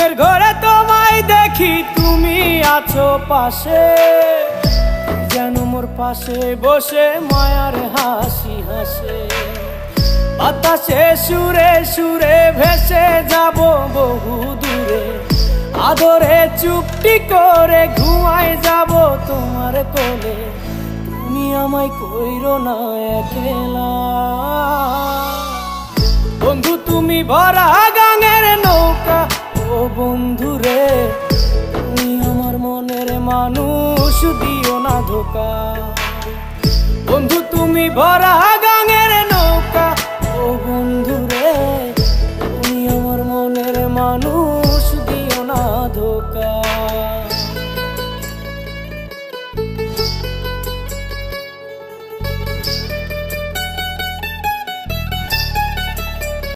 ঘুমের ঘরে তোমায় দেখি, তুমি আছো পাশে, যেন মোর পাশে বসে মায়ার হাসি হাসে। বাতাসে সুরে সুরে ভেসে যাব বহু দূরে, আদরে চুপটি করে ঘুমায় যাব তোমার কোলে। তুমি আমায় কইরো না একলা বন্ধু, তুমি ভরা গাঙের নৌকা। ও বন্ধু রে, তুমি আমার মনের মানুষ, দিও না ধোকা। বন্ধু তুমি ভরা গাঙের